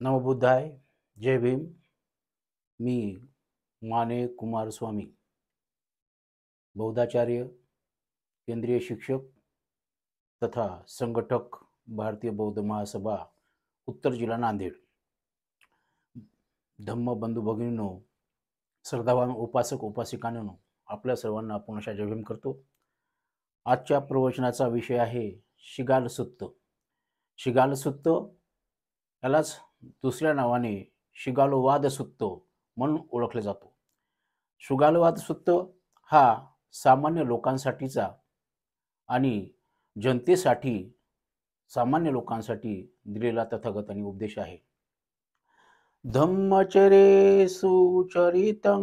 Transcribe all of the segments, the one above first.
नमो बुद्धाय. जय भीम. मी माने कुमार स्वामी, बौद्धाचार्य, केंद्रीय शिक्षक तथा संघटक, भारतीय बौद्ध महासभा, उत्तर जिल्हा नांदेड. धम्म बंधू भगिनींनो, श्रद्धावान उपासक उपासिकांनो, आपल्या सर्वांना पुनश्च जय भीम करतो. आजच्या प्रवचनाचा विषय आहे शिगाल सुत्त. शिगाल सुत्त यालाच दुसऱ्या नावाने शिगालोवाद सुत्त म्हणून ओळखले जातो. शिगालोवाद सुत्त हा सामान्य लोकांसाठीचा आणि जनतेसाठी, सामान्य लोकांसाठी दिलेला तथागतांनी उपदेश आहे. धम्मचरे सुचरितं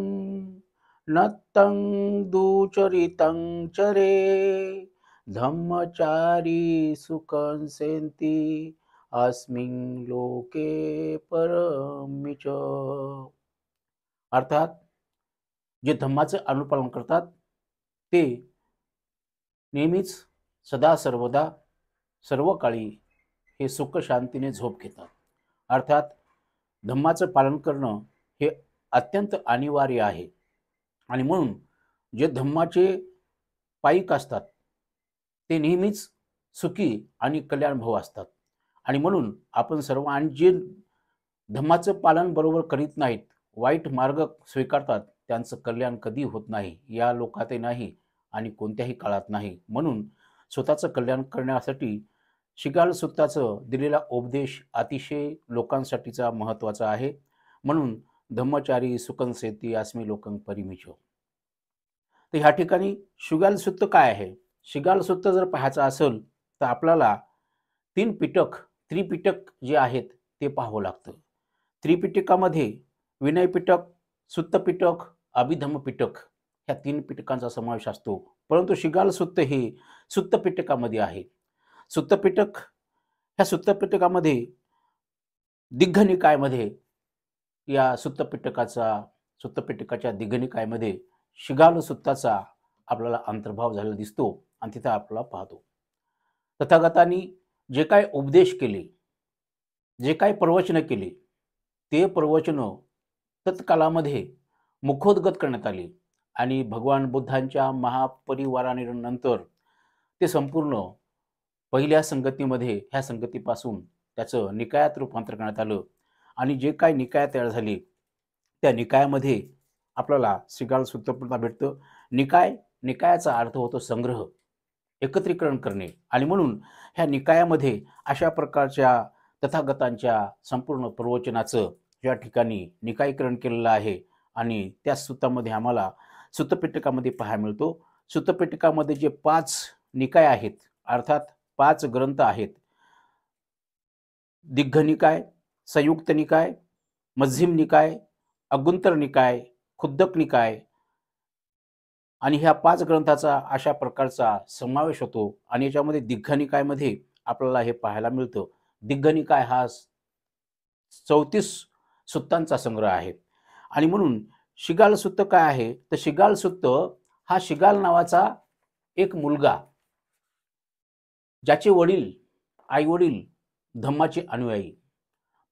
नत्तं दुचरितं चरे धम्मचारी सुखं सेंती अस्मिन् लोके परमिच. अर्थात जे धम्माचे अनुपालन करतात ते नेहमीच सदा सर्वदा सर्व काळी हे सुख शांतीने झोप घेतात. अर्थात धम्माचं पालन करणं हे अत्यंत अनिवार्य आहे. आणि म्हणून जे धम्माचे पायिक असतात ते नेहमीच सुखी आणि कल्याणभाव असतात. आणि म्हणून आपण सर्व आणि जे धम्माचं पालन बरोबर करीत नाहीत, वाईट मार्ग स्वीकारतात, त्यांचं कल्याण कधी होत नाही, या लोकातही नाही आणि कोणत्याही काळात नाही. म्हणून स्वतःचं कल्याण करण्यासाठी शिगाल सुत्ताचं दिलेला उपदेश अतिशय लोकांसाठीचा महत्त्वाचा आहे. म्हणून धम्मचारी सुखं सेती अस्मिन् लोकं परिमिच. तर ह्या ठिकाणी शिगाल सुत्त काय आहे? शिगाल सुत्त जर पाहायचं असेल तर आपल्याला तीन पिटक, त्रिपिटक जे आहेत ते पाहावं लागतं. त्रिपिटकामध्ये विनय पिटक, सुत्त पिटक, अभिधम्म पिटक ह्या तीन पिटकांचा समावेश असतो. परंतु शिगाल सुत्त हे सुत्त पिटकामध्ये आहे. सुत्त पिटक, ह्या सुत्त पिटकामध्ये दिग्घनिकायमध्ये, या सुत्त पिटकाच्या दिग्घनिकायमध्ये शिगाल सुत्ताचा आपल्याला अंतर्भाव झालेला दिसतो आणि तिथं आपल्याला पाहतो. तथागतांनी जे काय उपदेश केले, जे काय प्रवचन केले, ते प्रवचन तत्कालामध्ये मुखोद्गत करण्यात आले आणि भगवान बुद्धांच्या महापरिवारानंतर ते संपूर्ण पहिल्या संगतीमध्ये, ह्या संगतीपासून त्याचं निकायात रूपांतर करण्यात आलं. आणि जे काय निकाय तयार झाले त्या निकायामध्ये आपल्याला शिगाल सुत्त भेटतं. निकायाचा अर्थ होतो संग्रह, एकत्रीकरण करणे. आणि म्हणून ह्या निकायामध्ये अशा प्रकारच्या तथागतांच्या संपूर्ण प्रवचनाचं या ठिकाणी निकायीकरण केलेलं आहे. आणि त्या सुत्तामध्ये आम्हाला सुत्तपिटकामध्ये पाहायला मिळतो. सुत्तपिटकामध्ये जे 5 निकाय आहेत, अर्थात 5 ग्रंथ आहेत, दिग्घनिकाय, संयुक्त निकाय, मध्यम निकाय, अगुंतर निकाय, खुद्दक निकाय, आणि ह्या 5 ग्रंथाचा अशा प्रकारचा समावेश होतो. आणि याच्यामध्ये दिग्घनिकायमध्ये आपल्याला हे पाहायला मिळतं. दिग्घनिकाय हा 34 सुत्तांचा संग्रह आहे. आणि म्हणून शिगाल सुत्त काय आहे तर शिगाल सुत्त हा शिगाल नावाचा एक मुलगा, ज्याचे वडील, आई वडील धम्माचे अनुयायी,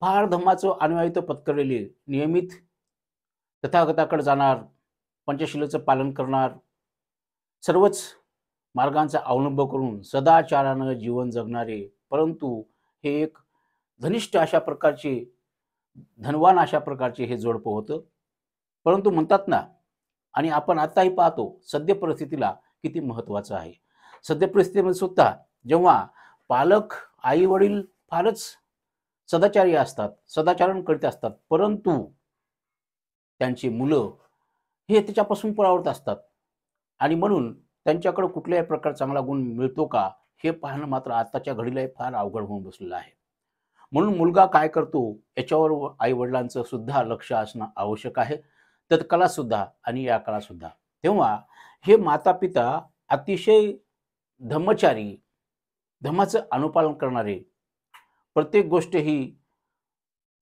फार धम्माचं अनुयायित्व पत्करलेले, नियमित तथागताकडे जाणार, पंचशीलेचं पालन करणार, सर्वच मार्गांचा अवलंब करून सदाचारानं जीवन जगणारे, परंतु हे एक धनिष्ठ अशा प्रकारचे, धनवान अशा प्रकारचे हे जोडपं होतं. परंतु म्हणतात ना, आणि आपण आताही पाहतो सद्य परिस्थितीला किती महत्त्वाचं आहे. सद्य परिस्थितीमध्ये सुद्धा जेव्हा पालक, आई वडील फारच सदाचारी असतात, सदाचरण करीत असतात, परंतु त्यांची मुलं हे त्याच्यापासून परावृत्त असतात. आणि म्हणून त्यांच्याकडे कुठल्याही प्रकार चांगला गुण मिळतो का हे पाहणं मात्र आताच्या घडीला फार अवघड होऊन बसलेलं आहे. म्हणून मुलगा काय करतो याच्यावर आई वडिलांचं सुद्धा लक्ष असणं आवश्यक आहे, तत्काळात सुद्धा आणि या काळात सुद्धा. तेव्हा हे माता पिता अतिशय धम्मचारी, धम्माचं अनुपालन करणारे, प्रत्येक गोष्ट ही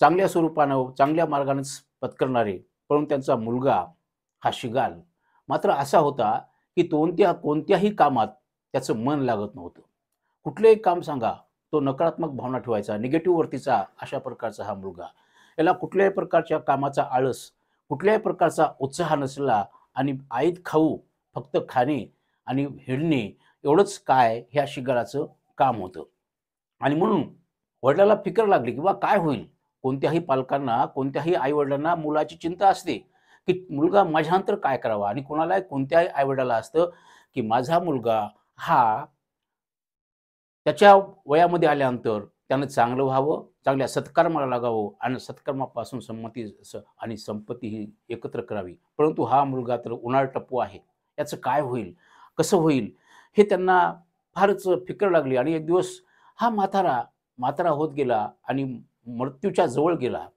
चांगल्या स्वरूपानं, चांगल्या मार्गानेच पत्करणारे, परंतु त्यांचा मुलगा हा शिगाल मात्र असा होता की कोणत्याही कामात त्याचं मन लागत नव्हतं. कुठलेही काम सांगा, तो नकारात्मक भावना ठेवायचा, निगेटिव्ह वरतीचा अशा प्रकारचा हा मुलगा. याला कुठल्याही प्रकारच्या कामाचा आळस, कुठल्याही प्रकारचा उत्साह नसला आणि आईत खाऊ, फक्त खाणे आणि हिंडणे एवढंच काय ह्या शिगाराचं काम होतं. आणि म्हणून वडिलाला फिकर लागली की बा काय होईल. कोणत्याही पालकांना, कोणत्याही आई-वडिलांना मुलाची चिंता असते, की मुलगा माझ्यानंतर काय करावा आणि कोणालाही कोणत्याही आई-वडिलाला असतं, की माझा मुलगा हा त्याच्या वयामध्ये आल्यानंतर त्यानं चांगलं व्हावं, चांगल्या सत्कर्माला लागावं आणि सत्कर्मापासून आणि संपत्ती ही एकत्र करावी. परंतु हा मुलगा तर उन्हाळटप्पू आहे. याचं काय होईल? कसं होईल? हे त्यांना फारच फिकर लागली आणि एक दिवस हा म्हातारा होत गेला आणि मृत्यूच्या जवळ गेला.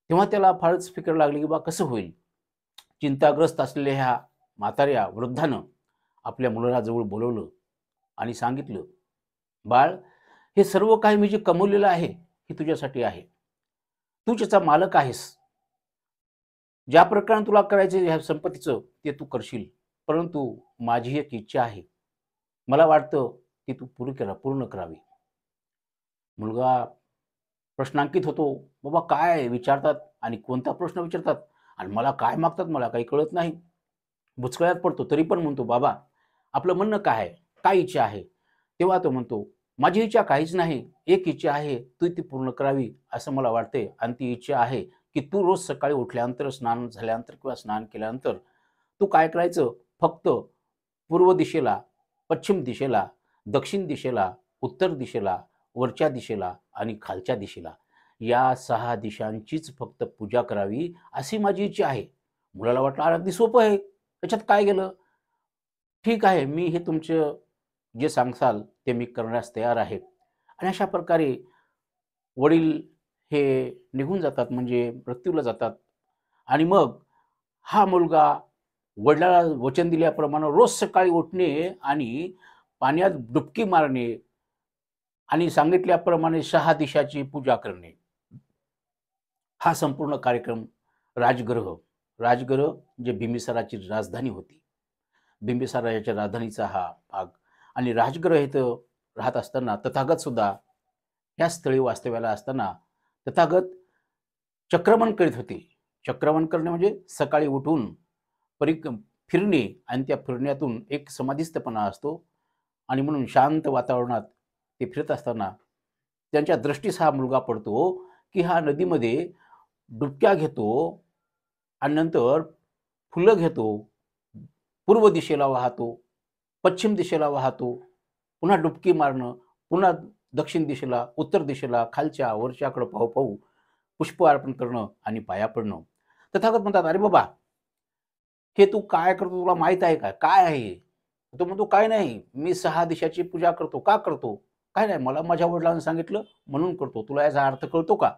तेव्हा त्याला फारच फिकर लागली, की बा कसं होईल? चिंताग्रस्त असलेल्या ह्या म्हाताऱ्या वृद्धानं आपल्या मुलाला जवळ बोलावलं आणि सांगितलं, "बाळ, हे सर्व काही मी जे कमवलेलं आहे, हे तुझ्यासाठी आहे. तू त्याचा मालक आहेस. ज्या प्रकारे तुला करायचं ह्या संपत्तीचं ते तू करशील. परंतु माझी एक इच्छा आहे. मला वाटतं ती तू पूर्ण करावी." मुलगा प्रश्नांकित होतो. बाबा काय विचारतात आणि कोणता प्रश्न विचारतात आणि मला काय मागतात मला काही कळत नाही. बुचकळ्यात पडतो. तरी पण म्हणतो, "बाबा, आपलं म्हणणं काय आहे? काय इच्छा आहे?" तेव्हा तो म्हणतो, "माझी इच्छा काहीच नाही. एक इच्छा आहे, तू ती पूर्ण करावी असं मला वाटते आणि ती इच्छा आहे, की तू रोज सकाळी उठल्यानंतर, स्नान झाल्यानंतर किंवा स्नान केल्यानंतर तू काय करायचं? फक्त पूर्व दिशेला, पश्चिम दिशेला, दक्षिण दिशेला, उत्तर दिशेला, वरच्या दिशेला आणि खालच्या दिशेला या 6 दिशांचीच फक्त पूजा करावी, अशी माझी इच्छा आहे." मुलाला वाटलं, "अरे अगदी सोपं आहे. त्याच्यात काय गेलं? ठीक आहे, मी हे तुमचं जे सांगसाल ते मी करण्यास तयार आहे." आणि अशा प्रकारे वडील हे निघून जातात म्हणजे मृत्यूला जातात. आणि मग हा मुलगा वडिलाला वचन दिल्याप्रमाणे रोज सकाळी उठणे आणि पाण्यात डुबकी मारणे आणि सांगितल्याप्रमाणे 6 दिशाची पूजा करणे. हा संपूर्ण कार्यक्रम राजगृह, राजगृह जे बिंबिसाराची राजधानी होती. बिंबिसार याच्या राजधानीचा हा भाग आणि राजगृह इथं राहत असताना तथागत सुद्धा या स्थळी वास्तव्याला असताना तथागत चक्रमण करीत होते. चक्रमण करणे म्हणजे सकाळी उठून परिक फिरणे आणि त्या फिरण्यातून एक समाधिस्थपणा असतो आणि म्हणून शांत वातावरणात ते फिरत असताना त्यांच्या दृष्टीस हा मुलगा पडतो, की हा नदीमध्ये डुबक्या घेतो आणि नंतर फुलं घेतो, पूर्व दिशेला वाहतो, पश्चिम दिशेला वाहतो, पुन्हा डुबकी मारणं, पुन्हा दक्षिण दिशेला, उत्तर दिशेला, खालच्या वरच्याकडे पाहू-पाहू पुष्प अर्पण करणं आणि पाया पडणं. तथागत म्हणतात, "अरे बाबा, हे तू काय करतो तुला माहीत आहे का? काय आहे हे?" तो म्हणतो, "काय नाही, मी 6 दिशाची पूजा करतो." "का करतो?" "काय नाही, मला माझ्या वडिलांनी सांगितलं म्हणून करतो. तुला याचा अर्थ कळतो का?"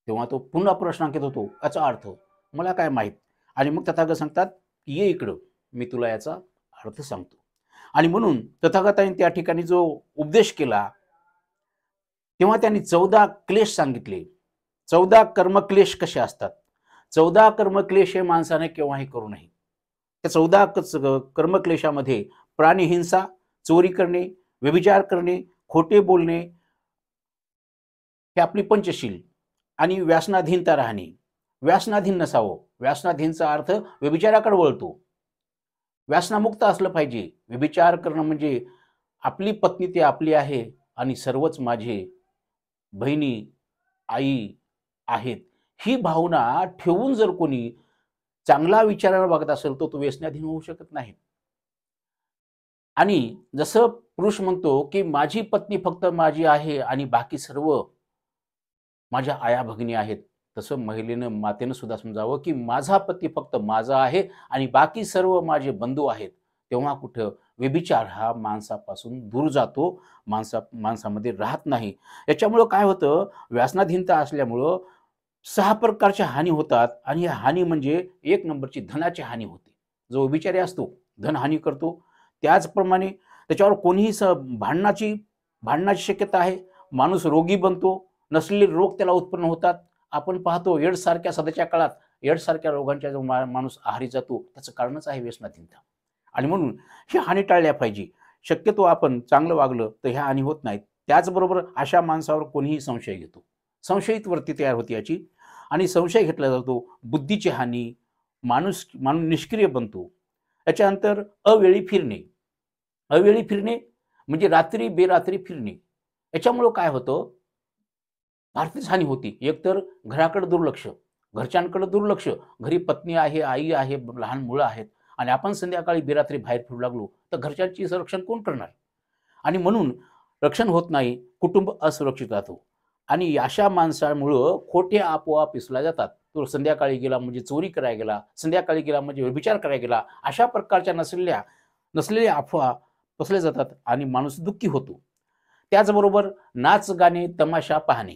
तेव्हा तो पुन्हा प्रश्नांकित होतो, "याचा अर्थ? मला काय माहीत?" आणि मग तथागत सांगतात, "ये इकडं, मी तुला याचा अर्थ सांगतो." आणि म्हणून तथागतांनी त्या ठिकाणी जो उपदेश केला, तेव्हा त्यांनी 14 क्लेश सांगितले. 14 कर्मक्लेश कसे असतात? 14 कर्मक्लेश हे माणसाने केव्हाही करू नये. त्या 14 कर्मक्लेशामध्ये प्राणिहिंसा, चोरी करणे, व्यभिचार करणे, खोटे बोलणे, हे आपली पंचशील आणि व्यसनाधीनता राहणे. व्यसनाधीन नसावं. व्यसनाधीनचा अर्थ व्यभिचाराकडे वळतो. व्यसनामुक्त असलं पाहिजे. व्यभिचार करणं म्हणजे आपली पत्नी ती आपली आहे आणि सर्वच माझे बहिणी, आई आहेत. ही भावना ठेवून जर कोणी चांगला विचारानं वागत असेल, तर तो व्यसनाधीन होऊ शकत नाही. आणि जसं पुरुष म्हणतो, की माझी पत्नी फक्त माझी आहे आणि बाकी सर्व माझ्या आया-भगिनी आहेत. तसं महिलेनं, मातेनं सुद्धा समजावं, की माझा पती फक्त माझा आहे आणि बाकी सर्व माझे बंधू आहेत. तेव्हा कुठं व्यभिचार हा माणसापासून दूर जातो, माणसामध्ये राहत नाही. याच्यामुळं काय होतं, व्यसनाधीनता असल्यामुळं 6 प्रकारच्या हानी होतात आणि या हानी म्हणजे 1 नंबरची धनाची हानी होते. जो व्यभिचारी असतो, धनहानी करतो. त्याचप्रमाणे त्याच्यावर कोणीही भांडणाची शक्यता आहे. माणूस रोगी बनतो. नसलेले रोग त्याला उत्पन्न होतात. आपण पाहतो एड्ससारख्या सध्याच्या काळात एड्ससारख्या रोगांच्या जो माणूस आहारी जातो, त्याचं कारणच आहे व्यसनाधीनता. आणि म्हणून ही हानी टाळल्या पाहिजे. शक्यतो आपण चांगलं वागलं तर ह्या हानी होत नाहीत. त्याचबरोबर अशा माणसावर कोणीही संशय घेतो, संशयित वृत्ती तयार होते याची, आणि संशय घेतला जातो, बुद्धीची हानी, माणूस निष्क्रिय बनतो. याच्यानंतर अवेळी फिरणे. अवेळी फिरणे म्हणजे रात्री बेरात्री फिरणे. याच्यामुळं काय होतं, आर्थिक हानी होती. एकतर घराकडे दुर्लक्ष, घरच्यांकडे दुर्लक्ष, घरी पत्नी आहे, आई आहे, लहान मुलं आहेत, आणि आपण संध्याकाळी बेरात्री बाहेर फिरू लागलो तर घरच्यांची संरक्षण कोण करणार? आणि म्हणून रक्षण होत नाही, कुटुंब असुरक्षित राहतो. आणि अशा माणसामुळं खोटे अफवा पिसल्या जातात. तो संध्याकाळी गेला म्हणजे चोरी करायला गेला, संध्याकाळी गेला म्हणजे व्यभिचार करायला गेला, अशा प्रकारच्या नसलेल्या अफवा पसरल्या जातात आणि माणूस दुःखी होतो. त्याचबरोबर नाच गाणे तमाशा पाहणे.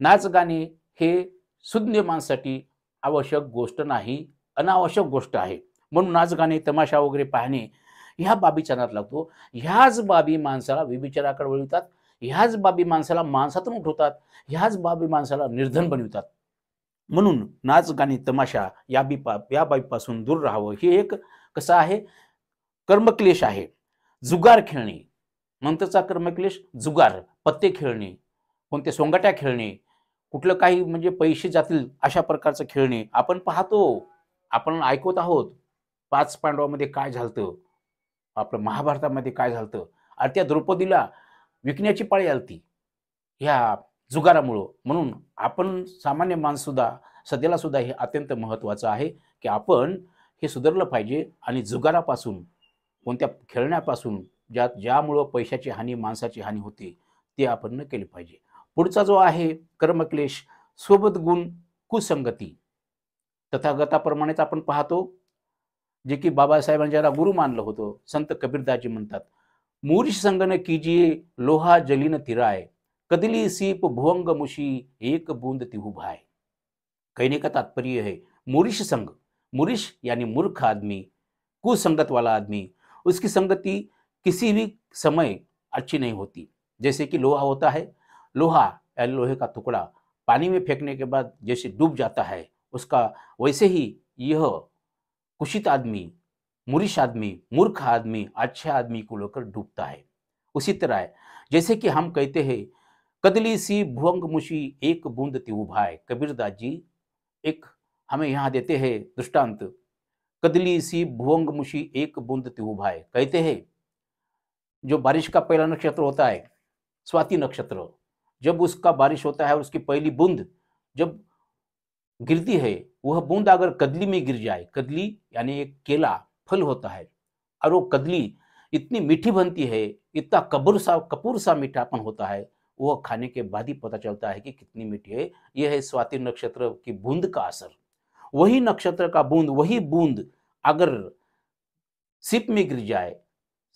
नाच गाणे हे सुज्ञ माणसासाठी आवश्यक गोष्ट नाही, अनावश्यक गोष्ट आहे. म्हणून नाच गाणे तमाशा वगैरे पाहणे ह्या बाबीच्या नाद लागतो. ह्याच बाबी माणसाला व्यभिचाराकडे वळवितात, ह्याच बाबी माणसाला माणसातून उठवतात, ह्याच बाबी माणसाला निर्धन बनवितात. म्हणून नाच गाणे तमाशा या बाबीपासून दूर राहावं. हे एक कसं आहे, कर्मक्लेश आहे. जुगार खेळणे, नंतरचा कर्मक्लेश जुगार, पत्ते खेळणे, कोणते सोंगाट्या खेळणे, कुठलं काही म्हणजे पैसे जातील अशा प्रकारचं खेळणे आपण पाहतो, आपण ऐकत आहोत. 5 पांडवामध्ये काय झालं, आपलं महाभारतामध्ये काय झालं, आणि त्या द्रौपदीला विकण्याची पाळी आलती ह्या जुगारामुळं. म्हणून आपण सामान्य माणूससुद्धा सध्याला सुद्धा हे अत्यंत महत्त्वाचं आहे की आपण हे सुधारलं पाहिजे, आणि जुगारापासून, कोणत्या खेळण्यापासून ज्यामुळं पैशाची हानी, माणसाची हानी होते, ते आपण न केली पाहिजे. पुढचा जो आहे कर्मक्लेश, सोबत गुण कुसंगती. तथागताप्रमाणेच आपण पाहतो, जे की बाबासाहेबांनी ज्याला गुरु मानलं होतं, संत कबीरदासजी म्हणतात, मूर्ष संगन कीजिए लोहा जलीन तिराय, कदली सीप भुवंग मुशी एक बूंद तिहु भाय. कहने का तात्पर्य है, मूर्ख संग, मूर्ख यानी मूर्ख आदमी, कुसंगत वाला आदमी, उसकी संगति किसी भी समय अच्छी नहीं होती. जैसे कि लोहा होता है, लोहा या लोहे का टुकड़ा पानी में फेंकने के बाद जैसे डूब जाता है, उसका वैसे ही यह कुशित आदमी, मूर्ख आदमी अच्छे आदमी को लेकर डूबता है. उसी तरह है, जैसे कि हम कहते हैं, कदली सी भुवंग मुशी एक बूंद तिहु भाई. कबीरदास जी एक हमें यहाँ देते हैं दृष्टांत, कदली सी भुवंग मुशी एक बूंद तिहु भाई. कहते हैं, जो बारिश का पहला नक्षत्र होता है, स्वाति नक्षत्र, जब उसका बारिश होता है और उसकी पहली बूंद जब गिरती है, वह बूंद अगर कदली में गिर जाए, कदली यानी एक केला फल होता है, और वो कदली इतनी मीठी बनती है, इतना कपूर सा मीठापन होता है, वह खाने के बाद ही पता चलता है कि कितनी मीठी है. यह है स्वाति नक्षत्र की बूंद का असर. वही नक्षत्र का बूंद, वही बूंद अगर सिप में गिर जाए,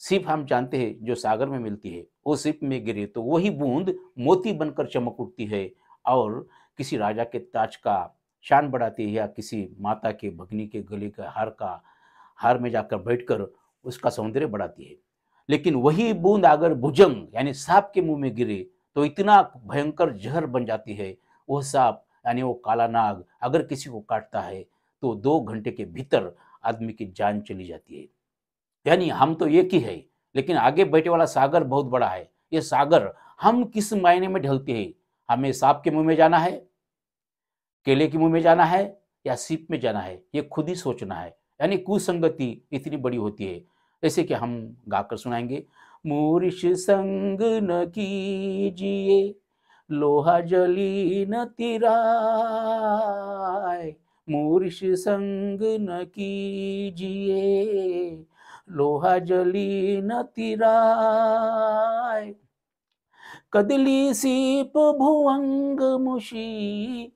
सिप हम जानते हैं जो सागर में मिलती है, वो सिप में गिरे तो वही बूंद मोती बनकर चमक उठती है और किसी राजा के ताज का शान बढ़ाती है, या किसी माता के भगनी के गले का हार में जाकर बैठकर उसका सौंदर्य बढ़ाती है. लेकिन वही बूंद अगर भुजंग यानी सांप के मुंह में गिरे तो इतना भयंकर जहर बन जाती है. वह सांप यानी वो काला नाग अगर किसी को काटता है तो 2 घंटे के भीतर आदमी की जान चली जाती है. यानी हम तो एक ही है, लेकिन आगे बैठे वाला सागर बहुत बड़ा है. ये सागर हम किस मायने में ढलते हैं, हमें सांप के मुंह में जाना है, केले के मुंह में जाना है, या सीप में जाना है, ये खुद ही सोचना है. यानी कुसंगति इतनी बड़ी होती है. जैसे कि हम गाकर सुनाएंगे, मूर्ख संग न कीजिए लोहा जली न तिराय, मूर्ख संग न कीजिए लोहा जली न तिराय, कदली सीप भुवंग मुशी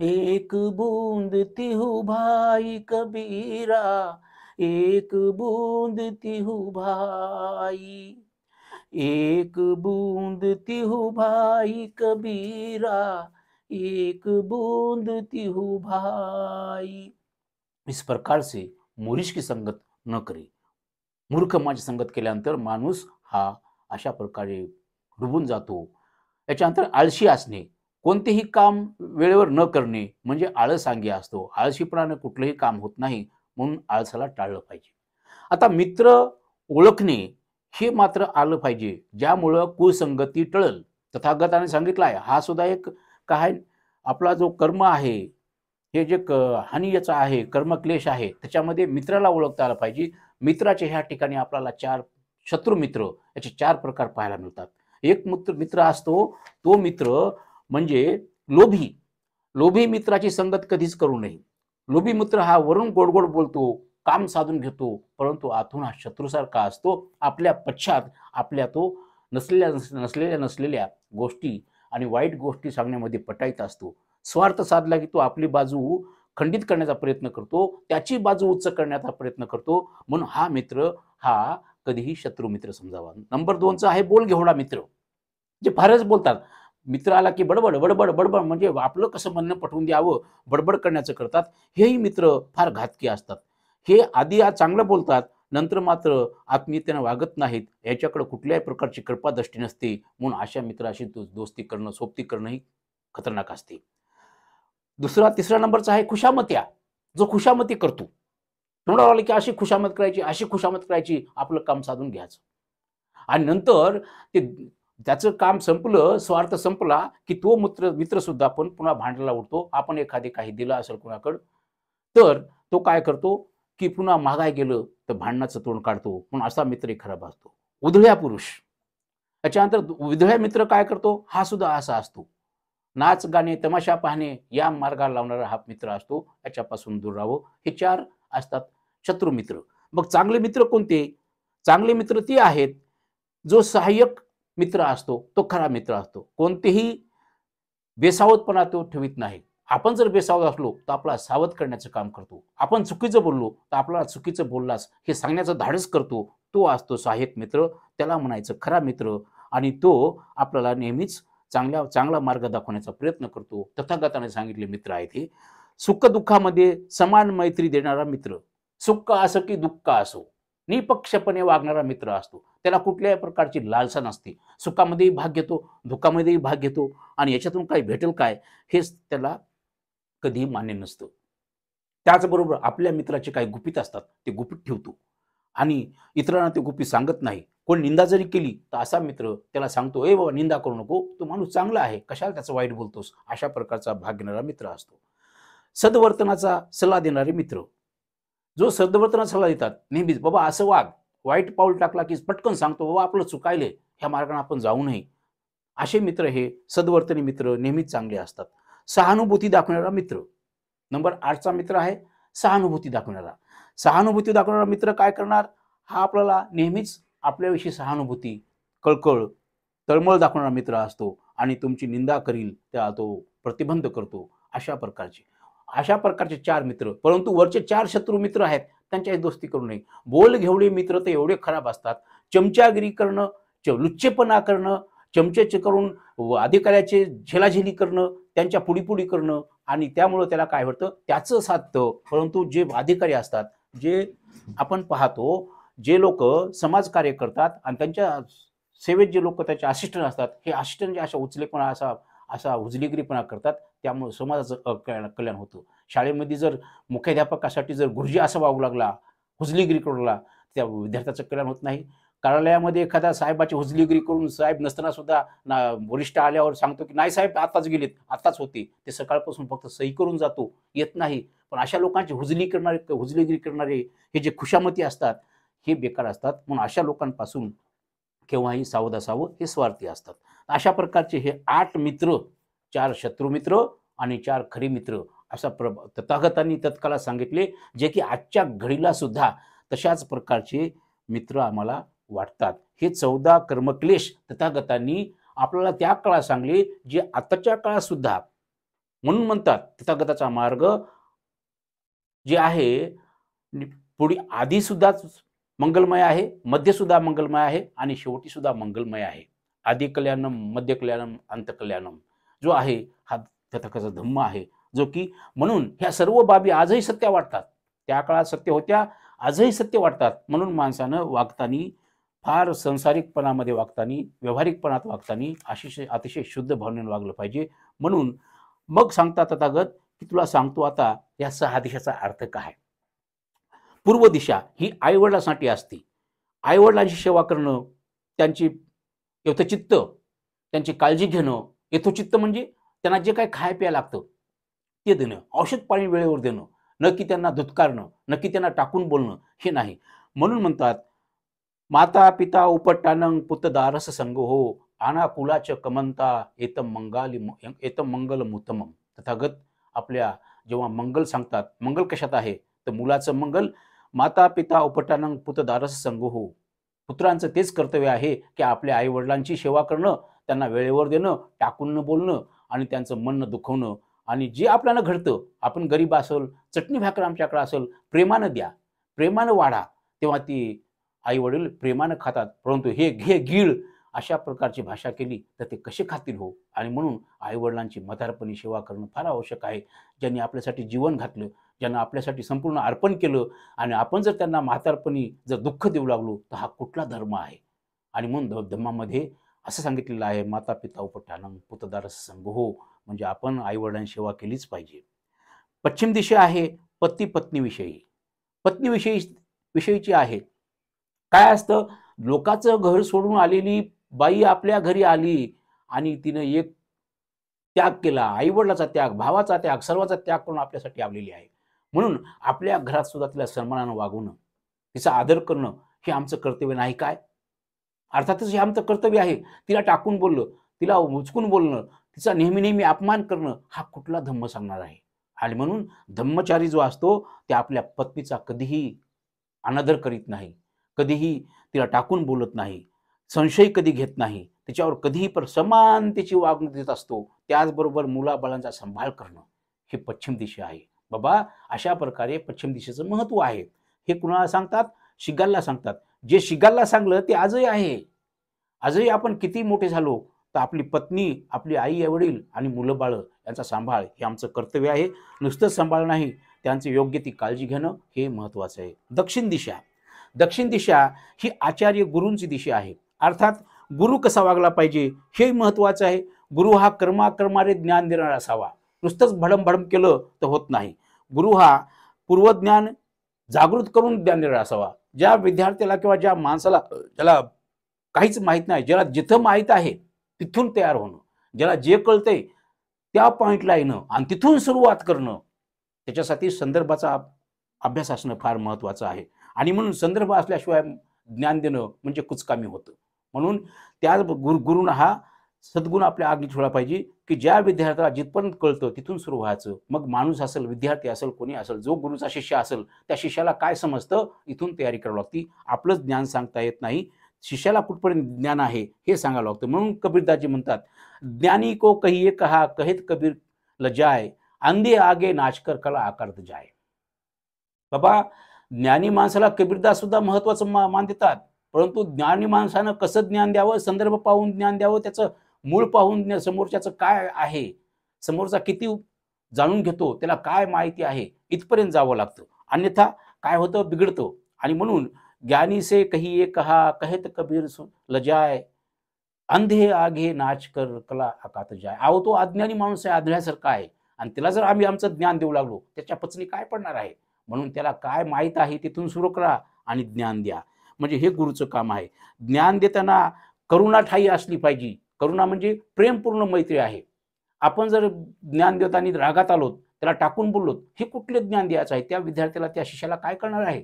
एक बूंद तिहु भाई कबीरा, एक बूंद तिहु भाई, एक बूंद तिहु भाई कबीरा, एक बूंद तिहु भाई. इस प्रकार से मूर्ख की संगत न करे. मूर्ख माणसाची संगत केल्यानंतर माणूस हा अशा प्रकारे डुबून जातो. याच्यानंतर आळशी असणे, कोणतेही काम वेळेवर न करणे म्हणजे आळसांगी असतो. आळशीपणाने कुठलंही काम होत नाही, म्हणून आळसाला टाळलं पाहिजे. आता मित्र ओळखणे हे मात्र आलं पाहिजे, ज्यामुळं कुसंगती टळल. तथागताने सांगितलं आहे, हा सुद्धा एक काय आपला जो कर्म आहे, हे जे हानी याचा आहे, कर्मक्लेश आहे, त्याच्यामध्ये मित्राला ओळखता आलं पाहिजे. मित्राचे ह्या ठिकाणी आपल्याला चार शत्रू मित्र याचे चार प्रकार पाहायला मिळतात. एक मित्र असतो, तो मित्र म्हणजे लोभी. लोभी मित्राची संगत कधीच करू नये. लोभी मित्र हा वरून गोड गोड बोलतो, काम साधून घेतो, परंतु आतून हा शत्रूसारखा असतो. आपल्या पश्चात आपल्या तो नसलेल्या गोष्टी आणि वाईट गोष्टी सांगण्यामध्ये पटाईत असतो. स्वार्थ साधला की तो आपली बाजू खंडित करण्याचा प्रयत्न करतो, त्याची बाजू उच्च करण्याचा प्रयत्न करतो. म्हणून हा मित्र हा कधीही शत्रू मित्र समजावा. नंबर 2चा आहे बोलघेवडा मित्र, जे फारच बोलतात. मित्र आला की बडबड बडबड बडबड, म्हणजे आपलं कसं म्हणणं पटवून द्यावं बडबड करण्याचं करतात. हेही मित्र फार घातकी असतात. हे आधी चांगलं बोलतात, नंतर मात्र आत्मीयतेनं वागत नाहीत. याच्याकडे कुठल्याही प्रकारची कृपादृष्टी नसते. म्हणून अशा मित्राशी दोस्ती करणं, सोबती करणंही खतरनाक असते. तिसरा नंबरचा आहे खुशामत्या, जो खुशामती करतो. तोंडावर आलं की अशी खुशामत करायची, अशी खुशामत करायची, आपलं काम साधून घ्यायचं. आणि नंतर ते त्याचं काम संपलं, स्वार्थ संपला की तो मित्र सुद्धा आपण पुन्हा भांडायला उठतो. आपण एखादी काही दिलं असेल कुणाकडं, तर तो काय करतो की पुन्हा मागाय गेलं तर भांडणाचं तोंड काढतो. पण असा मित्रही खराब असतो. उधळ्या पुरुष. त्याच्यानंतर उधळ्या मित्र काय करतो, हा सुद्धा असा असतो. नाच गाणे तमाशा पाहणे या मार्गाला लावणारा हा मित्र असतो. याच्यापासून दूर राहावं. हे 4 असतात शत्रू मित्र. मग चांगले मित्र कोणते? चांगले मित्र ते आहेत, जो सहाय्यक मित्र असतो, तो खरा मित्र असतो. कोणतेही बेसावधपणा तो ठेवीत नाही. आपण जर बेसावध असलो, तर आपला सावध करण्याचं काम करतो. आपण चुकीचं बोललो, तर आपल्याला चुकीचं बोललास हे सांगण्याचं धाडस करतो. तो असतो सहाय्यक मित्र. त्याला म्हणायचं खरा मित्र. आणि तो आपल्याला नेहमीच चांगला मार्ग दाखवण्याचा प्रयत्न करतो. तथागताने सांगितले मित्र आहेत हे. सुख-दुःखामध्ये समान मैत्री देणारा मित्र. सुख असो की दुःख असो, निपक्षपणे वागणारा मित्र असतो. त्याला कुठल्याही प्रकारची लालसा नसते. सुखामध्येही भाग घेतो, दुःखामध्येही भाग घेतो आणि याच्यातून काही भेटेल काय हेच त्याला कधीही मान्य नसतं. त्याचबरोबर आपल्या मित्राचे काही गुपित असतात, ते गुपित ठेवतो आणि इतरांना ते गुपित सांगत नाही. कोण निंदा जरी केली तर असा मित्र त्याला सांगतो, "ए बाबा निंदा करू नको, तो माणूस चांगला आहे, कशाला त्याचं वाईट बोलतोस?" अशा प्रकारचा भाग घेणारा मित्र असतो. सद्वर्तनाचा सल्ला देणारे मित्र, जो सद्वर्तनाचा सल्ला देतात नेहमीच, "बाबा असं वाग." वाईट पाऊल टाकला की पटकन सांगतो, "बाबा आपलं चुकायलंय, ह्या मार्गाने आपण जाऊ नये." असे मित्र हे सद्वर्तनी मित्र नेहमीच चांगले असतात. सहानुभूती दाखवणारा मित्र. नंबर 8चा मित्र आहे सहानुभूती दाखवणारा. सहानुभूती दाखवणारा मित्र काय करणार? हा आपल्याला नेहमीच आपल्याविषयी सहानुभूती, कळकळ, तळमळ दाखवणारा मित्र असतो आणि तुमची निंदा करील त्या तो प्रतिबंध करतो. अशा प्रकारचे 4 मित्र. परंतु वरचे 4 शत्रू मित्र आहेत, त्यांच्याशी दोस्ती करू नये. बोलघेवडे मित्र तर एवढे खराब असतात. चमचागिरी करणं, लुच्चेपणा करणं, चमचे करून अधिकाऱ्याचे झेलाझेली करणं, त्यांच्या पुढी करणं आणि त्यामुळं त्याला काय होतं, त्याचं साधतं. परंतु जे अधिकारी असतात, जे आपण पाहतो, जे लोक समाजकार्य करतात आणि त्यांच्या सेवेत जे लोक त्याचे असिस्टंट असतात, हे असिस्टंट जे अशा उचलेपणा असा असा हुजलेगिरीपणा करतात, त्यामुळे समाजाचं कल्याण होतं. शाळेमध्ये जर मुख्याध्यापकासाठी जर गुरुजी असा वागू लागला, हुजलेगिरी करू लागला, त्या विद्यार्थ्याचं कल्याण होत नाही. कार्यालयामध्ये एखाद्या साहेबाची हुजलेगिरी करून साहेब नसताना सुद्धा वरिष्ठ आल्यावर सांगतो की नाही साहेब आताच गेलेत, आताच होते. ते सकाळपासून फक्त सही करून जातो, येत नाही. पण अशा लोकांची हुजलेगिरी करणारे हे जे खुशामती असतात, हे बेकार असतात. म्हणून अशा लोकांपासून केव्हाही सावध असावं, हे स्वार्थी असतात. अशा प्रकारचे हे 8 मित्र, 4 शत्रू मित्र आणि 4 खरे मित्र अशा तथागतांनी तत्काळात सांगितले, जे की आजच्या घडीला सुद्धा तशाच प्रकारचे मित्र आम्हाला वाटतात. हे 14 कर्मक्लेश तथागतांनी आपल्याला त्या काळात सांगले, जे आताच्या काळात सुद्धा म्हणून म्हणतात तथागताचा मार्ग जे आहे पुढे आधी सुद्धा मंगलमय आहे, मध्ये सुद्धा मंगलमय आहे आणि शेवटी सुद्धा मंगलमय आहे. आदि कल्याणम, मध्य कल्याणम, अंत कल्याणम जो आहे हा तथागताचा धम्म आहे, जो की म्हणून ह्या सर्व बाबी आजही सत्य वाटतात. त्या काळात सत्य होत्या, आजही सत्य वाटतात. म्हणून माणसानं वागताना फार संसारिकपणामध्ये वागताना, व्यावहारिकपणात वागताना अतिशय शुद्ध भावनेने वागलं पाहिजे. म्हणून मग सांगता तथागत की तुला सांगतो आता या 6 दिशाचा अर्थ काय. पूर्व दिशा ही आईवडिलांसाठी असते आईवडिलांची सेवा करणं, त्यांची यथोचित्त त्यांची काळजी घेणं. यथोचित्त म्हणजे त्यांना जे काही खाय प्यायला लागतं ते देणं, औषध पाणी वेळेवर देणं, न की त्यांना धुतकारणं, न की त्यांना टाकून बोलणं, हे नाही. म्हणून म्हणतात, माता पिता उपट्टानं पुतदारस संगो अनाकुलाच कमंता एतम मंगलमुत्तमम. तथागत आपल्या जेव्हा मंगल सांगतात, मंगल कशात आहे तर मुलाचं मंगल. माता पिता उपट्टानं पुतदारस संगो, पुत्रांचं तेच कर्तव्य आहे की आपल्या आई वडिलांची सेवा करणं, त्यांना वेळेवर देणं, टाकून न बोलणं आणि त्यांचं मन न दुखवणं. आणि जे आपल्याला घडतं, आपण गरीब असेल, चटणी भाकर आमच्याकडे असेल, प्रेमानं द्या, प्रेमानं वाढा, तेव्हा ती आई वडील प्रेमानं खातात. परंतु हे घे गीळ अशा प्रकारची भाषा केली तर ते कसे खातील हो. आणि म्हणून आई वडिलांची म्हातारपणी सेवा करणं फार आवश्यक आहे. ज्यांनी आपल्यासाठी जीवन घातलं, ज्यांना आपल्यासाठी संपूर्ण अर्पण केलं, आणि आपण जर त्यांना म्हातारपणी जर दुःख देऊ लागलो तर हा कुठला धर्म आहे. आणि म्हणून धम्मामध्ये असं सांगितलेलं आहे, माता पिता उपट्टानं पुतदारस संगो, म्हणजे आपण आई वडिलांची सेवा केलीच पाहिजे. पश्चिम दिशा आहे पती पत्नीविषयी. विषयीची आहे. काय असतं, लोकांचं घर सोडून आलेली बाई आपल्या घरी आली आणि तिनं एक त्याग केला, आईवडिलाचा त्याग, भावाचा त्याग, सर्वाचा त्याग करून आपल्यासाठी आलेली आहे. म्हणून आपल्या घरात सुद्धा तिला सन्मानानं वागवणं, तिचा आदर करणं हे आमचं कर्तव्य नाही काय? अर्थातच हे आमचं कर्तव्य आहे. तिला टाकून बोलणं, तिला उचकून बोलणं, तिचा नेहमी नेहमी अपमान करणं हा कुठला धम्म सांगणार आहे? आणि म्हणून धम्मचारी जो असतो ते आपल्या पत्नीचा कधीही अनादर करीत नाही, कधीही तिला टाकून बोलत नाही, संशय कधी घेत नाही, तिच्यावर कधीही समानतेची वागणूक देत असतो. त्याचबरोबर मुलाबाळांचा सांभाळ करणं हे पश्चिम दिशा आहे. बाबा, अशा प्रकारे पश्चिम दिशेचं महत्त्व आहे. हे कुणाला सांगतात? शिगालला सांगतात. जे शिगालला सांगलं ते आजही आहे. आजही आपण किती मोठे झालो तर आपली पत्नी, आपली आई वडील आणि मुलं बाळं यांचा सांभाळ हे आमचं कर्तव्य आहे. नुसतंच सांभाळ नाही, त्यांची योग्य ती काळजी घेणं हे महत्त्वाचं आहे. दक्षिण दिशा ही आचार्य गुरूंची दिशा आहे. अर्थात गुरु कसा वागला पाहिजे हे महत्त्वाचं आहे. गुरु हा कर्माकर्माने ज्ञान देणारा असावा. नुसतंच भडम केलं तर होत नाही. गुरु हा पूर्वज्ञान जागृत करून ज्ञान देणारा असावा. ज्या विद्यार्थ्याला किंवा ज्या माणसाला ज्याला काहीच माहीत नाही, ज्याला जिथं माहीत आहे तिथून तयार होणं, ज्याला जे कळतंय त्या पॉईंटला येणं आणि तिथून सुरुवात करणं, त्याच्यासाठी संदर्भाचा अभ्यास असणं फार महत्त्वाचं आहे. आणि म्हणून संदर्भ असल्याशिवाय ज्ञान देणं म्हणजे कुचकामी होतं. म्हणून त्या गुरुनं हा सद्गुण आपल्या आग्नी ठेवला पाहिजे की ज्या विद्यार्थ्याला जिथपर्यंत कळतं तिथून सुरू व्हायचं. मग माणूस असेल, विद्यार्थी असेल, कोणी असेल, जो गुरुचा शिष्य असेल त्या शिष्याला काय समजतं इथून तयारी करावी लागते. आपलंच ज्ञान सांगता येत नाही, शिष्याला कुठपर्यंत ज्ञान आहे हे सांगावं लागतं. म्हणून कबीरदासजी म्हणतात, ज्ञानी को कहिए कहा कहेत कबीर लजाय, अंधे आगे नाचकर कला आकारत जाय. बाबा, ज्ञानी माणसाला कबीरदास सुद्धा महत्वाचं मान देतात. परंतु ज्ञानी माणसानं कसं ज्ञान द्यावं, संदर्भ पाहून ज्ञान द्यावं, त्याचं मूळ पाहून समोरच्याचं काय आहे, समोरचा किती जाणून घेतो, त्याला काय माहिती आहे, इथपर्यंत जावं लागतं. अन्यथा काय होतं, बिघडतं. आणि म्हणून ज्ञानी से कहिए कहा कहेत कबीर लजाय, अंधे आगे नाच कर कला आकात जाय. अहो, तो अज्ञानी माणूस आहे, आंधळ्यासारखा आहे, आणि त्याला जर आम्ही आमचं ज्ञान देऊ लागलो त्याच्या पचनी काय पडणार आहे. म्हणून त्याला काय माहीत आहे तिथून सुरू करा आणि ज्ञान द्या. म्हणजे हे गुरुचं काम आहे. ज्ञान देताना करुणा ठाई असली पाहिजे. करुणा म्हणजे प्रेमपूर्ण मैत्री आहे. आपण जर ज्ञान देताना रागात आलो, त्याला टाकून बोललो, हे कुठले ज्ञान द्यायचं आहे? त्या विद्यार्थ्याला, त्या शिष्याला काय करणार आहे?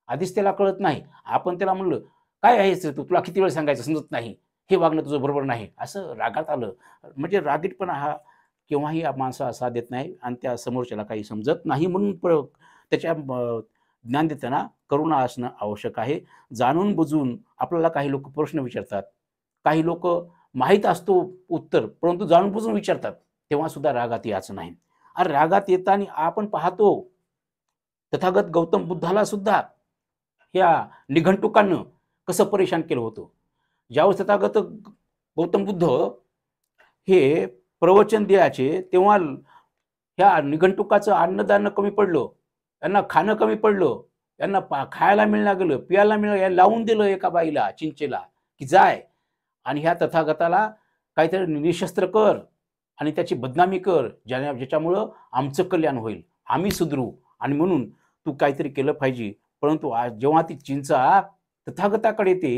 आधीच त्याला कळत नाही. आपण त्याला म्हणलं, काय आहेस तू, तुला किती वेळ सांगायचं, समजत नाही, हे वागणं तुझं बरोबर नाही, असं रागात आलं म्हणजे रागीटपणा हा केव्हाही माणसा साथ देत नाही आणि त्या समोरच्याला काही समजत नाही. म्हणून त्याच्या ज्ञान देताना करुणा असणं आवश्यक आहे. जाणून बुजून आपल्याला काही लोक प्रश्न विचारतात, काही लोक माहीत असतो उत्तर परंतु जाणून बुजून विचारतात, तेव्हा सुद्धा रागात यायचं नाही. आणि रागात येताना आपण पाहतो तथागत गौतम बुद्धाला सुद्धा या निघंटुकानं कसं परेशान केलं होतं. ज्यावेळेस तथागत गौतम बुद्ध हे प्रवचन द्यायचे तेव्हा ह्या निघंटुकाचं अन्नदान कमी पडलं, यांना खाणं कमी पडलं, यांना खायला मिळणार गेलं, पियाला मिळालं, या लावून दिलं एका बाईला चिंचेला की जाय आणि ह्या तथागताला काहीतरी निशस्त्र कर आणि त्याची बदनामी कर, ज्याच्यामुळं आमचं कल्याण होईल, आम्ही सुधरू आणि म्हणून तू काहीतरी केलं पाहिजे. परंतु जेव्हा ती चिंचा तथागताकडे ते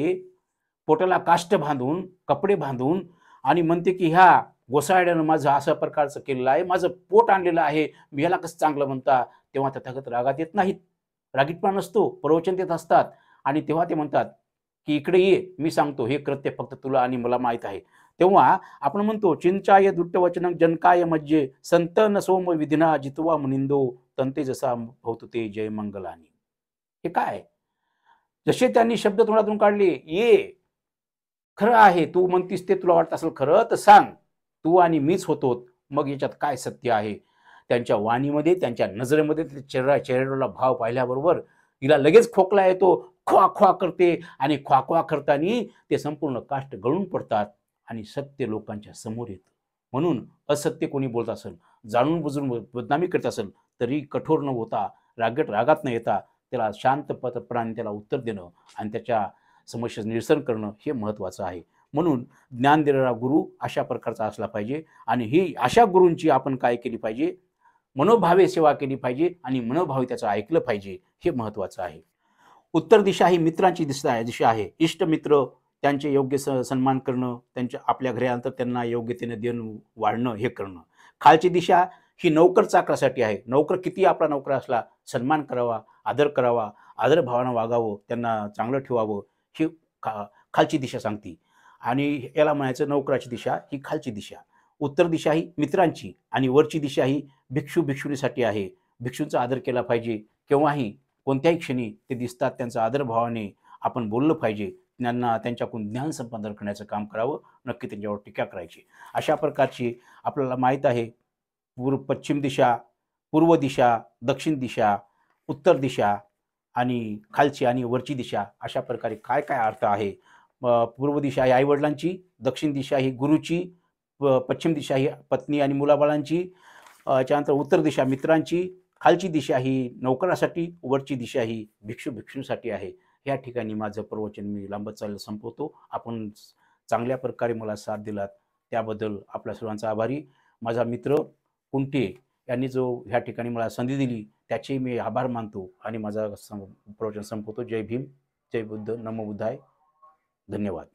पोटाला काष्ट बांधून, कपडे बांधून आणि म्हणते की ह्या गोसाळ्यानं माझं अशा प्रकारचं केलेलं आहे, माझं पोट आणलेलं आहे, मी ह्याला कसं चांगलं म्हणता. तेव्हा तथागत रागात येत नाहीत, रागीटपणा नसतो, प्रवचन देत असतात आणि तेव्हा ते म्हणतात की इकडे ये, मी सांगतो हे कृत्य फक्त तुला आणि मला माहीत आहे. तेव्हा आपण म्हणतो चिंचाय दुट्टवचनं जनकाय मज्जे संत न सोम विधिना जितवा मुनिंदो तंते जसा भवतु ते जय मंगलानी. हे काय? जसे त्यांनी शब्द तोंडातून काढले, ये, खरं आहे, तू म्हणतीस ते तुला वाटत असेल खरं तर सांग, तू आणि मीच होतो, मग याच्यात काय सत्य आहे. त्यांच्या वाणीमध्ये, त्यांच्या नजरेमध्ये चेहऱ्याला भाव पाहिल्याबरोबर तिला लगेच खोकला येतो, ख्वा ख्वा करते आणि ख्वा ख्वा करताना ते संपूर्ण काष्ट गळून पडतात आणि सत्य लोकांच्या समोर येतं. म्हणून असत्य कोणी बोलत असेल, जाणून बुजून बदनामी करत असेल, तरी कठोर न होता, रागात न येता त्याला शांतपणाने त्याला उत्तर देणं आणि त्याच्या समस्येचं निरसन करणं हे महत्त्वाचं आहे. म्हणून ज्ञान देणारा गुरु अशा प्रकारचा असला पाहिजे आणि ही अशा गुरूंची आपण काय केली पाहिजे, मनोभावे सेवा केली पाहिजे आणि मनोभावे त्याचं ऐकलं पाहिजे, हे महत्त्वाचं आहे. उत्तर दिशा ही मित्रांची दिशा आहे. इष्ट मित्र त्यांचे योग्य सन्मान करणं, त्यांच्या आपल्या घरी आल्यानंतर त्यांना योग्यतेने देणं, वाढणं, हे करणं. खालची दिशा ही नोकर चाकरासाठी आहे. नोकर किती आपला नोकर असला, सन्मान करावा, आदर करावा, आदरभावानं वागावं, त्यांना चांगलं ठेवावं, ही खालची दिशा सांगते. आणि याला म्हणायचं नोकराची दिशा ही खालची दिशा. उत्तर दिशा ही मित्रांची आणि वरची दिशा ही भिक्षुणीसाठी आहे. भिक्षूंचा आदर केला पाहिजे. केव्हाही कोणत्याही क्षणी ते दिसतात, त्यांचा आदरभावाने आपण बोललं पाहिजे. त्यांना त्यांच्याकडून ज्ञान संपादन करण्याचं काम करावं, नक्की त्यांच्यावर टीका करायची. अशा प्रकारची आपल्याला माहीत आहे पश्चिम दिशा, पूर्व दिशा, दक्षिण दिशा, उत्तर दिशा आणि खालची आणि वरची दिशा अशा प्रकारे काय काय अर्थ आहे. पूर्व दिशा ही आईवडिलांची, दक्षिण दिशा ही गुरुची, पश्चिम दिशा ही पत्नी आणि मुलाबाळांची, त्यानंतर उत्तर दिशा मित्रांची, खालची दिशा ही नोकरासाठी, वरची दिशा ही भिक्षूसाठी आहे. या ठिकाणी माझं प्रवचन मी लांबत चाललं संपवतो. आपण चांगल्या प्रकारे मला साथ दिलात त्याबद्दल आपल्या सर्वांचा आभारी. माझा मित्र कुंटे यांनी जो ह्या ठिकाणी मला संधी दिली त्याचे मी आभार मानतो आणि माझा प्रवचन संपवतो. जय भीम, जय बुद्ध, नमो बुद्धाय. धन्यवाद.